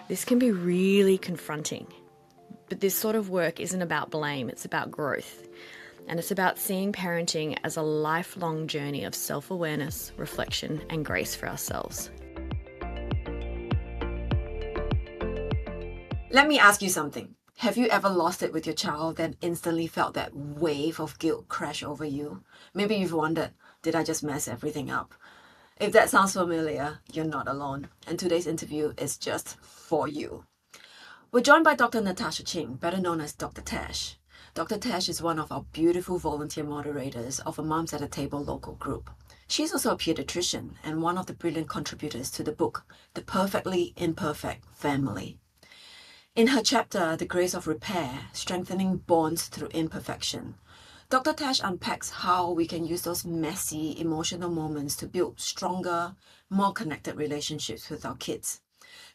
This can be really confronting. But this sort of work isn't about blame, it's about growth. And it's about seeing parenting as a lifelong journey of self-awareness, reflection, and grace for ourselves. Let me ask you something. Have you ever lost it with your child and instantly felt that wave of guilt crash over you? Maybe you've wondered, did I just mess everything up? If that sounds familiar, you're not alone. And today's interview is just for you. We're joined by Dr. Natasha Ching, better known as Doctor Tash. Dr. Tash is one of our beautiful volunteer moderators of a Moms at a Table local group. She's also a paediatrician and one of the brilliant contributors to the book, The Perfectly Imperfect Family. In her chapter, The Grace of Repair, Strengthening Bonds Through Imperfection, Dr. Tash unpacks how we can use those messy, emotional moments to build stronger, more connected relationships with our kids.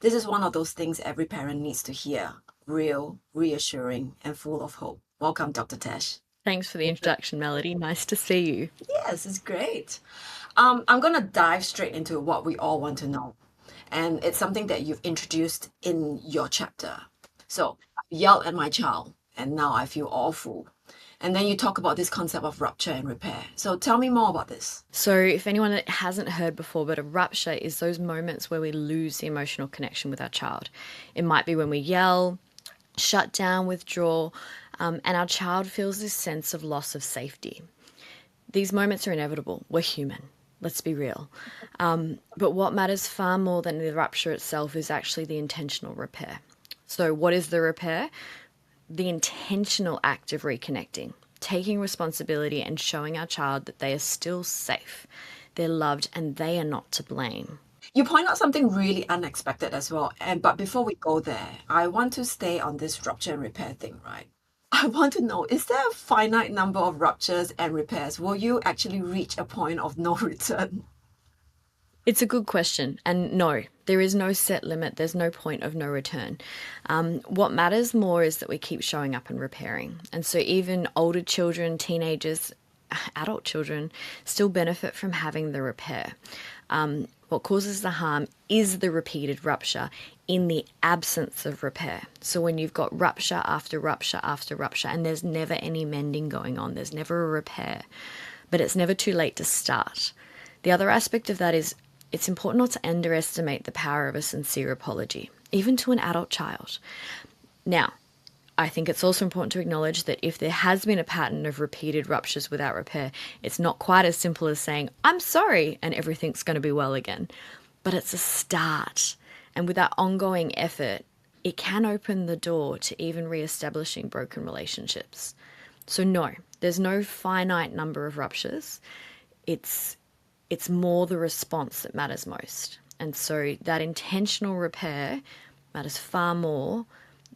This is one of those things every parent needs to hear, real, reassuring, and full of hope. Welcome, Dr. Tash. Thanks for the introduction, Melody. Nice to see you. Yes, it's great. I'm going to dive straight into what we all want to know. And it's something that you've introduced in your chapter. So, I yelled at my child, and now I feel awful. And then you talk about this concept of rupture and repair. So tell me more about this. So if anyone hasn't heard before, but a rupture is those moments where we lose the emotional connection with our child. It might be when we yell, shut down, withdraw, and our child feels this sense of loss of safety. These moments are inevitable. We're human. Let's be real. But what matters far more than the rupture itself is actually the intentional repair. So what is the repair? The intentional act of reconnecting, taking responsibility and showing our child that they are still safe, they're loved, and they are not to blame. You point out something really unexpected as well. But before we go there, I want to stay on this rupture and repair thing, right? I want to know, is there a finite number of ruptures and repairs? Will you actually reach a point of no return? It's a good question. And no, there is no set limit. There's no point of no return. What matters more is that we keep showing up and repairing. And so even older children, teenagers, adult children still benefit from having the repair. What causes the harm is the repeated rupture in the absence of repair. So when you've got rupture after rupture after rupture, and there's never any mending going on, there's never a repair, but it's never too late to start. The other aspect of that is it's important not to underestimate the power of a sincere apology, even to an adult child. Now, I think it's also important to acknowledge that if there has been a pattern of repeated ruptures without repair, it's not quite as simple as saying, I'm sorry, and everything's going to be well again. But it's a start. And with that ongoing effort, it can open the door to even re-establishing broken relationships. So no, there's no finite number of ruptures. It's more the response that matters most. And so that intentional repair matters far more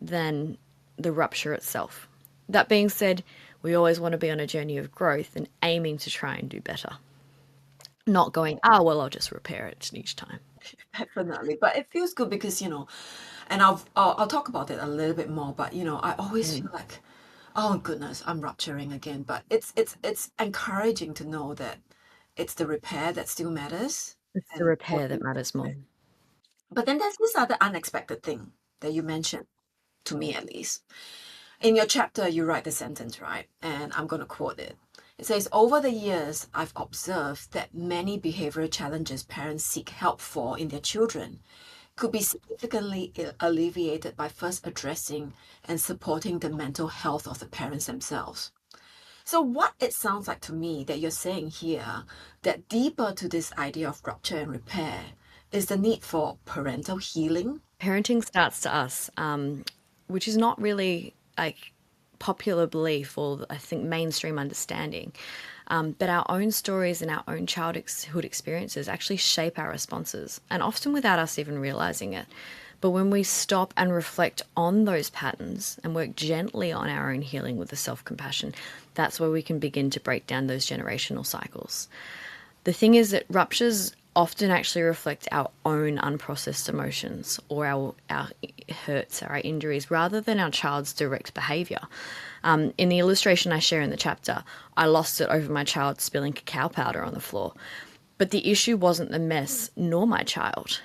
than the rupture itself. That being said, we always want to be on a journey of growth and aiming to try and do better. Not going, oh, well, I'll just repair it each time. Definitely. But it feels good because, and I'll talk about it a little bit more, but, I always feel like, oh, goodness, I'm rupturing again. But it's encouraging to know that it's the repair that still matters. It's the repair that matters more. But then there's this other unexpected thing that you mentioned, to me at least. In your chapter, you write the sentence, right? And I'm going to quote it. It says, over the years, I've observed that many behavioral challenges parents seek help for in their children could be significantly alleviated by first addressing and supporting the mental health of the parents themselves. So what it sounds like to me that you're saying here, that deeper to this idea of rupture and repair is the need for parental healing. Parenting starts to us, which is not really a popular belief or I think mainstream understanding. But our own stories and our own childhood experiences actually shape our responses, and often without us even realizing it. But when we stop and reflect on those patterns and work gently on our own healing with the self-compassion, that's where we can begin to break down those generational cycles. The thing is that ruptures often actually reflect our own unprocessed emotions or our hurts, our injuries, rather than our child's direct behaviour. In the illustration I share in the chapter, I lost it over my child spilling cacao powder on the floor. But the issue wasn't the mess nor my child.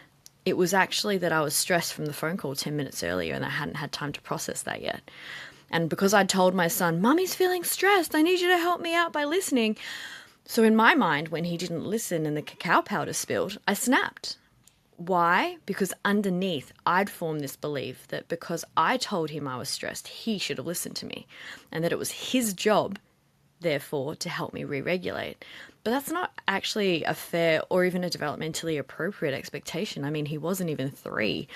It was actually that I was stressed from the phone call 10 minutes earlier and I hadn't had time to process that yet. And because I'd told my son, Mummy's feeling stressed, I need you to help me out by listening. So in my mind, when he didn't listen and the cacao powder spilled, I snapped. Why? Because underneath, I'd formed this belief that because I told him I was stressed, he should have listened to me, and that it was his job, therefore, to help me re-regulate. But that's not actually a fair or even a developmentally appropriate expectation. I mean, he wasn't even 3.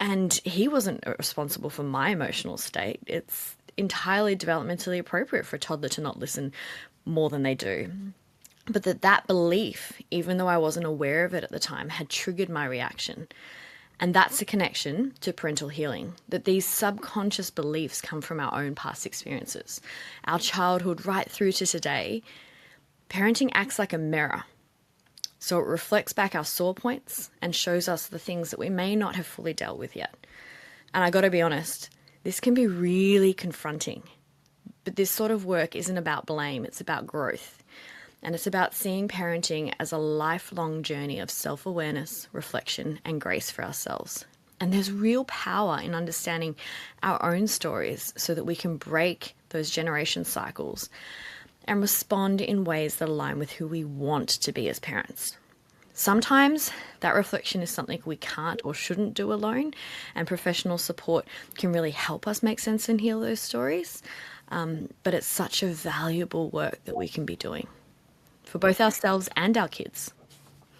And he wasn't responsible for my emotional state. It's entirely developmentally appropriate for a toddler to not listen more than they do. But that belief, even though I wasn't aware of it at the time, had triggered my reaction. And that's a connection to parental healing, that these subconscious beliefs come from our own past experiences. Our childhood right through to today, parenting acts like a mirror. So it reflects back our sore points and shows us the things that we may not have fully dealt with yet. And I got to be honest, this can be really confronting. But this sort of work isn't about blame, it's about growth. And it's about seeing parenting as a lifelong journey of self-awareness, reflection, and grace for ourselves. And there's real power in understanding our own stories so that we can break those generation cycles and respond in ways that align with who we want to be as parents. Sometimes that reflection is something we can't or shouldn't do alone, and professional support can really help us make sense and heal those stories. But it's such a valuable work that we can be doing for both ourselves and our kids.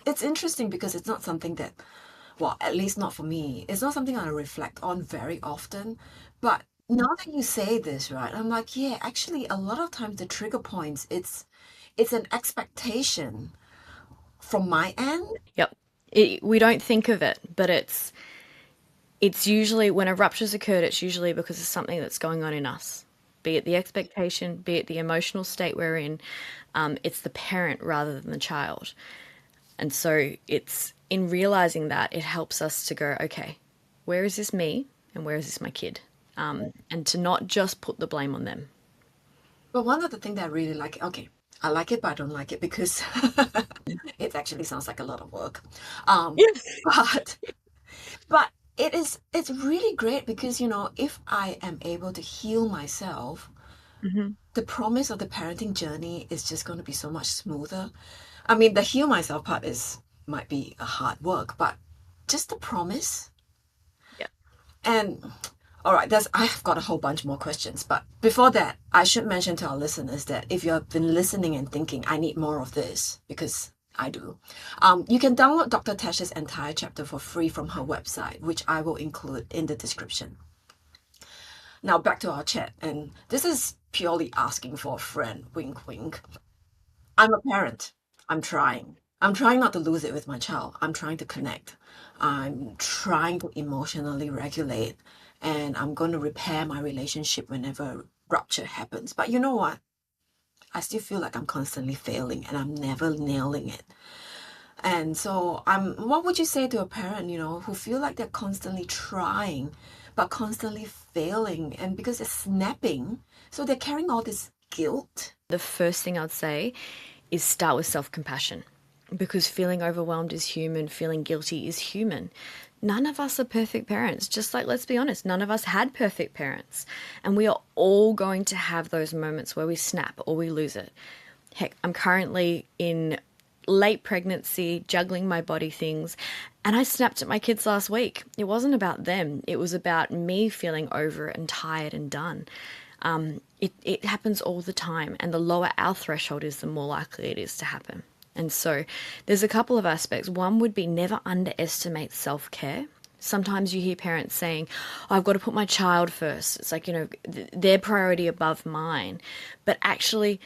It's interesting because it's not something that, well, at least not for me, it's not something I reflect on very often. But now that you say this, right, I'm like, yeah, actually, a lot of times the trigger points, it's an expectation from my end. Yep. We don't think of it, but it's usually when a rupture's occurred, it's usually because of something that's going on in us, be it the expectation, be it the emotional state we're in. It's the parent rather than the child. And so it's in realizing that it helps us to go, okay, where is this me and where is this my kid? And to not just put the blame on them. But one of the things that I really like, okay, I like it, but I don't like it because it actually sounds like a lot of work. Yes. But but it's really great because if I am able to heal myself, Mm-hmm. the promise of the parenting journey is just going to be so much smoother. I mean, the heal myself part might be a hard work, but just the promise. Yeah. And all right, I've got a whole bunch more questions, but before that, I should mention to our listeners that if you have been listening and thinking, I need more of this, because I do, you can download Dr. Tash's entire chapter for free from her website, which I will include in the description. Now back to our chat, and this is purely asking for a friend, wink wink. I'm a parent. I'm trying. I'm trying not to lose it with my child. I'm trying to connect. I'm trying to emotionally regulate, and I'm going to repair my relationship whenever rupture happens. But you know what? I still feel like I'm constantly failing and I'm never nailing it. And so what would you say to a parent, who feel like they're constantly trying but constantly failing, and because they're snapping, so they're carrying all this guilt? The first thing I'd say is start with self-compassion, because feeling overwhelmed is human, feeling guilty is human. None of us are perfect parents. Just like, let's be honest, none of us had perfect parents. And we are all going to have those moments where we snap or we lose it. Heck, I'm currently in late pregnancy, juggling my body things, and I snapped at my kids last week. It wasn't about them. It was about me feeling over it and tired and done. It happens all the time, and the lower our threshold is, the more likely it is to happen. And so there's a couple of aspects. One would be never underestimate self-care. Sometimes you hear parents saying, oh, I've got to put my child first. It's like, their priority above mine. But actually,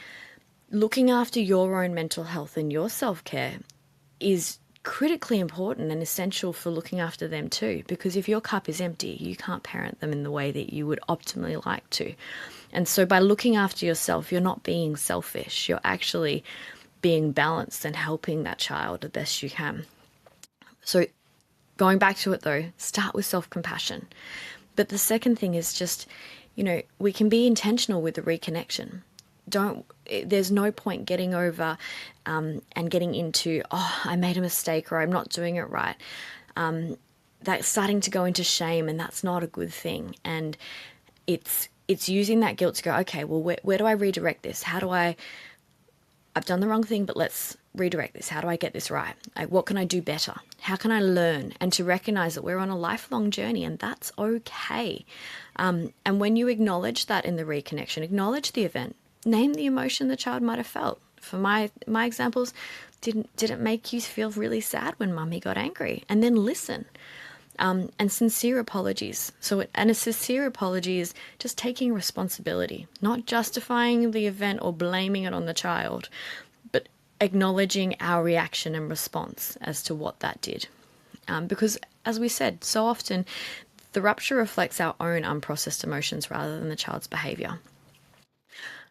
looking after your own mental health and your self-care is critically important and essential for looking after them too, because if your cup is empty, you can't parent them in the way that you would optimally like to. And so by looking after yourself, you're not being selfish. You're actually being balanced and helping that child the best you can. So going back to it though, start with self-compassion. But the second thing is just, we can be intentional with the reconnection. there's no point getting over and getting into, oh, I made a mistake or I'm not doing it right. That's starting to go into shame, and that's not a good thing. And it's using that guilt to go, okay, well, where do I redirect this? I've done the wrong thing, but let's redirect this. How do I get this right? Like, what can I do better? How can I learn? And to recognize that we're on a lifelong journey, and that's okay. And when you acknowledge that in the reconnection, acknowledge the event, name the emotion the child might have felt. For my examples, did it make you feel really sad when mummy got angry? And then listen. And sincere apologies. And a sincere apology is just taking responsibility, not justifying the event or blaming it on the child, but acknowledging our reaction and response as to what that did. Because, as we said, so often the rupture reflects our own unprocessed emotions rather than the child's behaviour.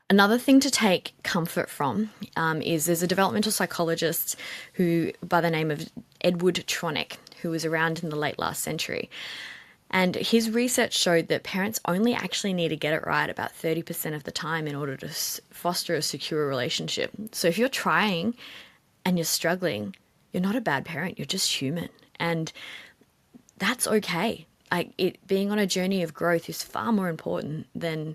Another thing to take comfort from is there's a developmental psychologist who, by the name of Edward Tronick, who was around in the late last century. And his research showed that parents only actually need to get it right about 30% of the time in order to foster a secure relationship. So if you're trying and you're struggling, you're not a bad parent, you're just human. And that's okay. Being on a journey of growth is far more important than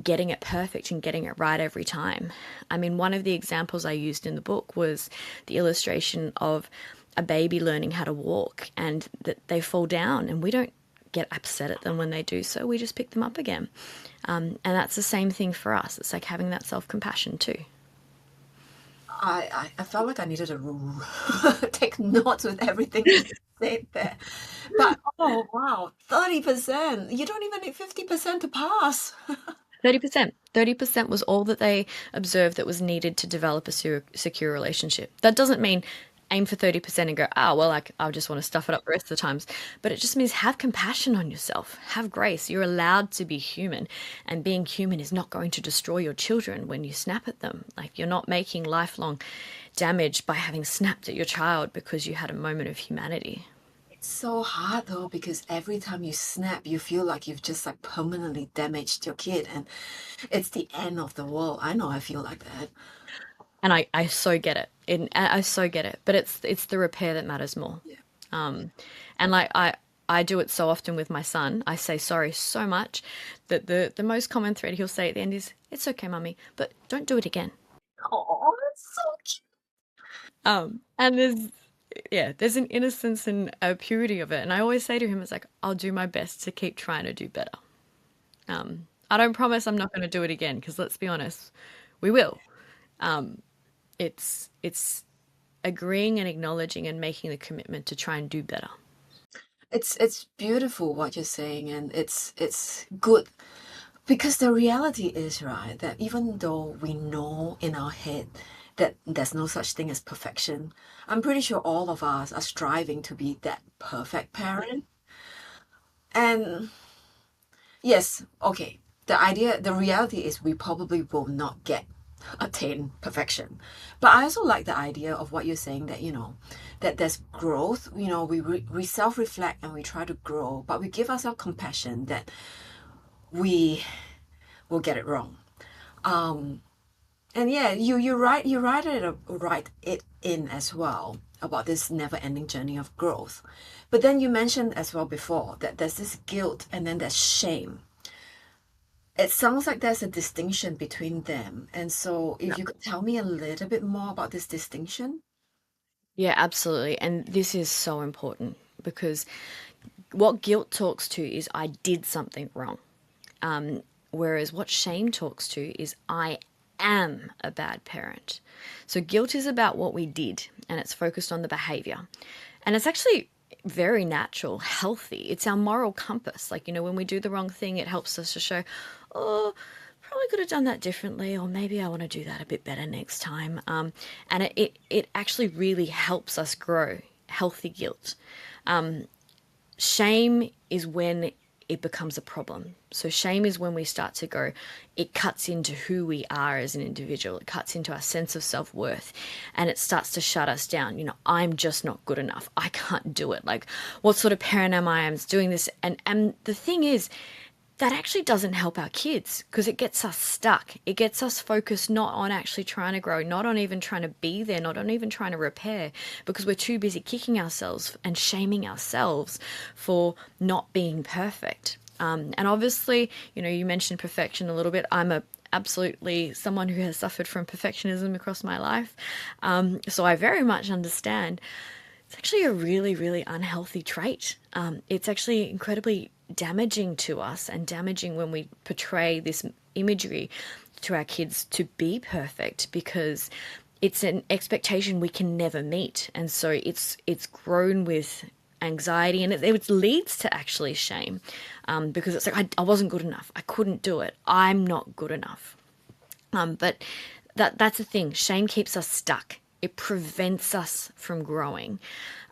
getting it perfect and getting it right every time. I mean, one of the examples I used in the book was the illustration of a baby learning how to walk, and that they fall down, and we don't get upset at them when they do so. We just pick them up again. And that's the same thing for us. It's like having that self-compassion too. I felt like I needed to take notes with everything you said there. But oh wow, 30%. You don't even need 50% to pass. 30%. 30% was all that they observed that was needed to develop a secure relationship. That doesn't mean aim for 30% and go, well, I just want to stuff it up the rest of the times. But it just means have compassion on yourself. Have grace. You're allowed to be human. And being human is not going to destroy your children when you snap at them. Like, you're not making lifelong damage by having snapped at your child because you had a moment of humanity. It's so hard though, because every time you snap, you feel like you've just like permanently damaged your kid, and it's the end of the world. I know I feel like that. And I so get it. I so get it. But it's the repair that matters more. Yeah. And like I do it so often with my son. I say sorry so much that the most common thread he'll say at the end is, "It's okay, mummy, but don't do it again." Oh, that's so cute. And there's an innocence and a purity of it. And I always say to him, it's like, I'll do my best to keep trying to do better. I don't promise I'm not going to do it again, because let's be honest, we will. It's agreeing and acknowledging and making the commitment to try and do better. It's beautiful what you're saying, and it's good, because the reality is, right, that even though we know in our head that there's no such thing as perfection, I'm pretty sure all of us are striving to be that perfect parent. And yes, okay, the reality is we probably will not attain perfection. But I also like the idea of what you're saying, that, that there's growth. We self-reflect and we try to grow, but we give ourselves compassion that we will get it wrong. And yeah, you write it in as well about this never-ending journey of growth. But then you mentioned as well before that there's this guilt and then there's shame. It sounds like there's a distinction between them. And so if you could tell me a little bit more about this distinction. Yeah, absolutely. And this is so important, because what guilt talks to is I did something wrong. Whereas what shame talks to is I am a bad parent. So guilt is about what we did, and it's focused on the behavior. And it's actually very natural, healthy. It's our moral compass. Like, when we do the wrong thing, it helps us to show, oh, probably could have done that differently, or maybe I want to do that a bit better next time. And it actually really helps us grow healthy guilt. Shame is when it becomes a problem. So shame is when we start to go, it cuts into who we are as an individual. It cuts into our sense of self-worth, and it starts to shut us down. I'm just not good enough. I can't do it. Like, what sort of parent am I? I'm doing this. And the thing is, that actually doesn't help our kids because it gets us stuck. It gets us focused not on actually trying to grow, not on even trying to be there, not on even trying to repair, because we're too busy kicking ourselves and shaming ourselves for not being perfect. And obviously, you mentioned perfection a little bit. I'm a absolutely someone who has suffered from perfectionism across my life. So I very much understand it's actually a really, really unhealthy trait. It's actually incredibly damaging to us and damaging when we portray this imagery to our kids to be perfect because it's an expectation we can never meet. And so it's grown with anxiety and it leads to actually shame because it's like, I wasn't good enough. I couldn't do it. I'm not good enough. But that's the thing. Shame keeps us stuck. It prevents us from growing.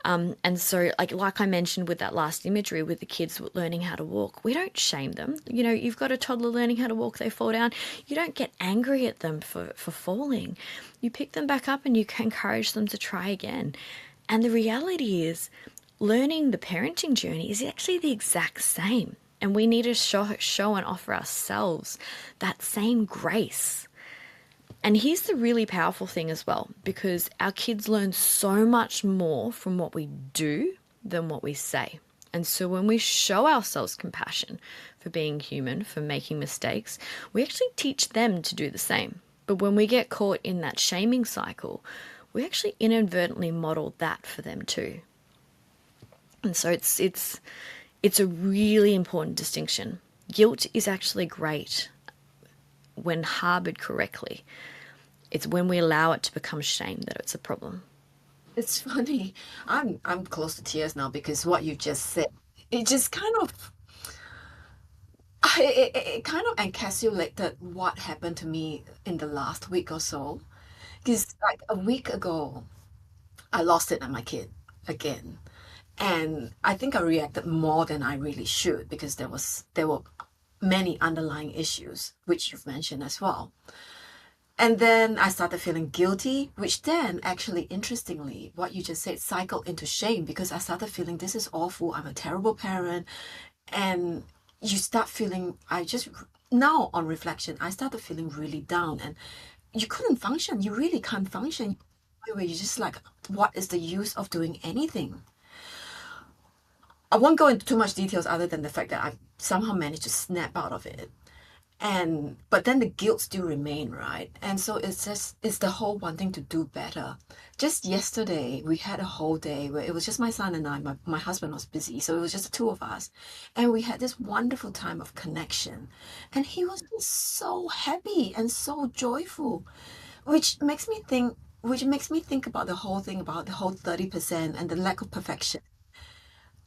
And so, like I mentioned with that last imagery with the kids learning how to walk, we don't shame them. You've got a toddler learning how to walk, they fall down. You don't get angry at them for falling. You pick them back up and you encourage them to try again. And the reality is, learning the parenting journey is actually the exact same. And we need to show and offer ourselves that same grace. And here's the really powerful thing as well, because our kids learn so much more from what we do than what we say. And so when we show ourselves compassion for being human, for making mistakes, we actually teach them to do the same. But when we get caught in that shaming cycle, we actually inadvertently model that for them too. And so it's a really important distinction. Guilt is actually great when harbored correctly. It's when we allow it to become shame that it's a problem. It's funny. I'm close to tears now because what you just said, it just kind of it kind of encapsulated what happened to me in the last week or so. Because like a week ago, I lost it at my kid again. And I think I reacted more than I really should because there were many underlying issues, which you've mentioned as well. And then I started feeling guilty, which then actually, interestingly, what you just said cycled into shame because I started feeling this is awful. I'm a terrible parent. And you start feeling, now on reflection, I started feeling really down and you couldn't function. You really can't function. Where you're just like, what is the use of doing anything? I won't go into too much details other than the fact that I've somehow managed to snap out of it. But then the guilt still remain, right? And so it's the whole wanting to do better. Just yesterday we had a whole day where it was just my son and I. My husband was busy, so it was just the two of us. And we had this wonderful time of connection. And he was just so happy and so joyful, which makes me think about the whole thing about the whole 30% and the lack of perfection.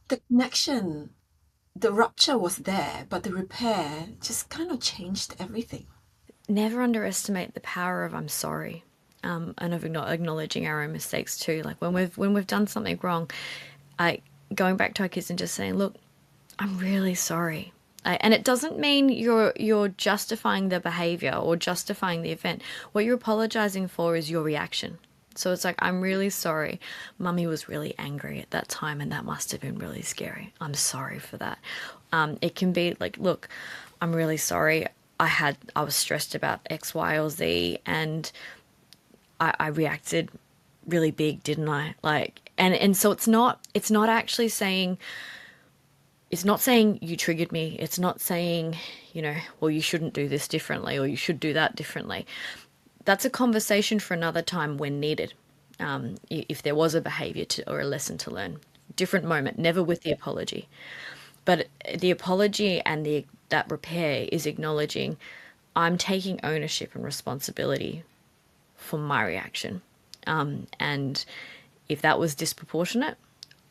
The connection, the rupture was there, but the repair just kind of changed everything. Never underestimate the power of I'm sorry. And of acknowledging our own mistakes too. Like when we've done something wrong, going back to our kids and just saying, "Look, I'm really sorry." And it doesn't mean you're justifying the behavior or justifying the event. What you're apologizing for is your reaction. So it's like, I'm really sorry. Mummy was really angry at that time, and that must have been really scary. I'm sorry for that. It can be like, look, I'm really sorry. I was stressed about X, Y, or Z, and I reacted really big, didn't I? And so it's not actually saying. It's not saying you triggered me. It's not saying, well, you shouldn't do this differently or you should do that differently. That's a conversation for another time when needed. If there was a behavior or a lesson to learn, different moment, never with the apology. But the apology and that repair is acknowledging I'm taking ownership and responsibility for my reaction. And if that was disproportionate,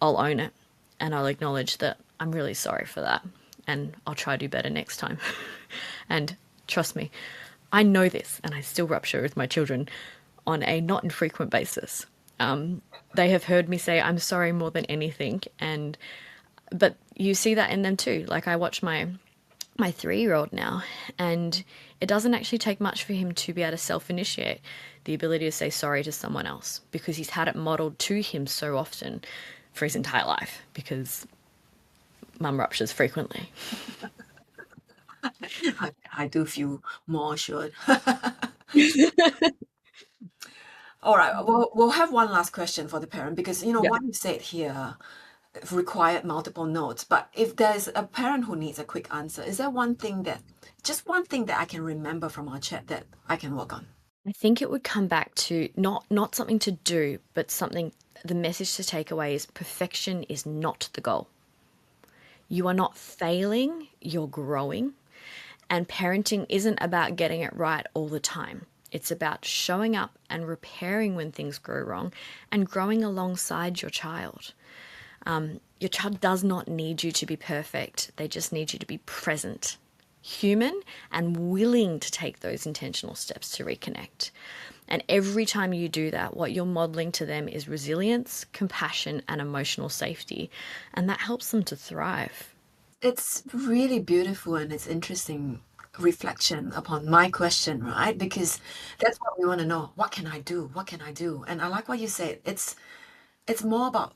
I'll own it and I'll acknowledge that I'm really sorry for that and I'll try to do better next time. And trust me, I know this and I still rupture with my children on a not infrequent basis. They have heard me say I'm sorry more than anything, but you see that in them too. Like I watch my 3-year-old now, and it doesn't actually take much for him to be able to self-initiate the ability to say sorry to someone else because he's had it modeled to him so often for his entire life because mum ruptures frequently. I do feel more assured. All right, we'll have one last question for the parent because Yeah. what you said here required multiple notes. But if there's a parent who needs a quick answer, is there just one thing that I can remember from our chat that I can work on? I think it would come back to not something to do, but something. The message to take away is perfection is not the goal. You are not failing, you're growing. And parenting isn't about getting it right all the time. It's about showing up and repairing when things go wrong and growing alongside your child. Your child does not need you to be perfect, they just need you to be present, human, and willing to take those intentional steps to reconnect. And every time you do that, what you're modeling to them is resilience, compassion, and emotional safety. And that helps them to thrive. It's really beautiful and it's interesting reflection upon my question, right? Because that's what we want to know. What can I do? What can I do? And I like what you said. It's more about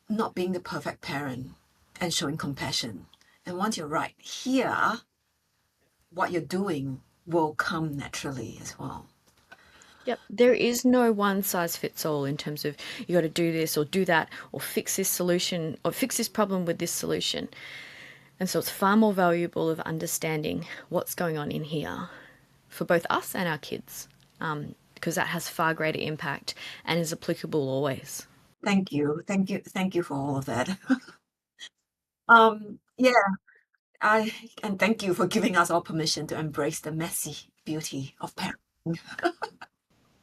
not being the perfect parent and showing compassion. And once you're right here, what you're doing will come naturally as well. Yep. There is no one size fits all in terms of you got to do this or do that or fix this solution or fix this problem with this solution. And so it's far more valuable of understanding what's going on in here for both us and our kids, because that has far greater impact and is applicable always. Thank you. Thank you for all of that. Yeah, I and thank you for giving us all permission to embrace the messy beauty of parenting.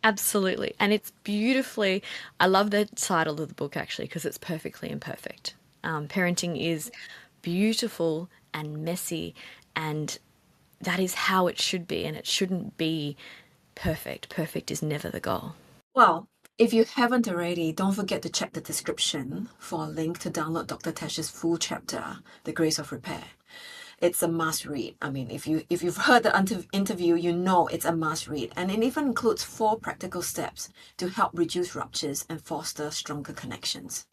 Absolutely. And it's beautifully, I love the title of the book actually, because it's perfectly imperfect. Parenting is beautiful and messy, and that is how it should be, and it shouldn't be perfect. Perfect is never the goal. Well, if you haven't already, don't forget to check the description for a link to download Dr. Tash's full chapter, The Grace of Repair. It's a must read. I mean, if you've heard the interview, you know it's a must read, and it even includes 4 practical steps to help reduce ruptures and foster stronger connections.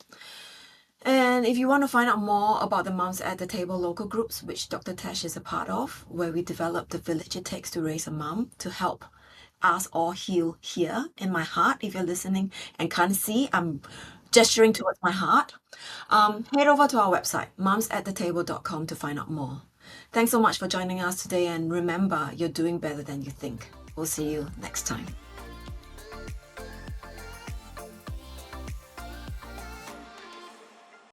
And if you want to find out more about the Mums at the Table local groups, which Dr. Tash is a part of, where we develop the village it takes to raise a mum to help us all heal here in my heart. If you're listening and can't see, I'm gesturing towards my heart. Head over to our website, mumsattetable.com, to find out more. Thanks so much for joining us today, and remember, you're doing better than you think. We'll see you next time.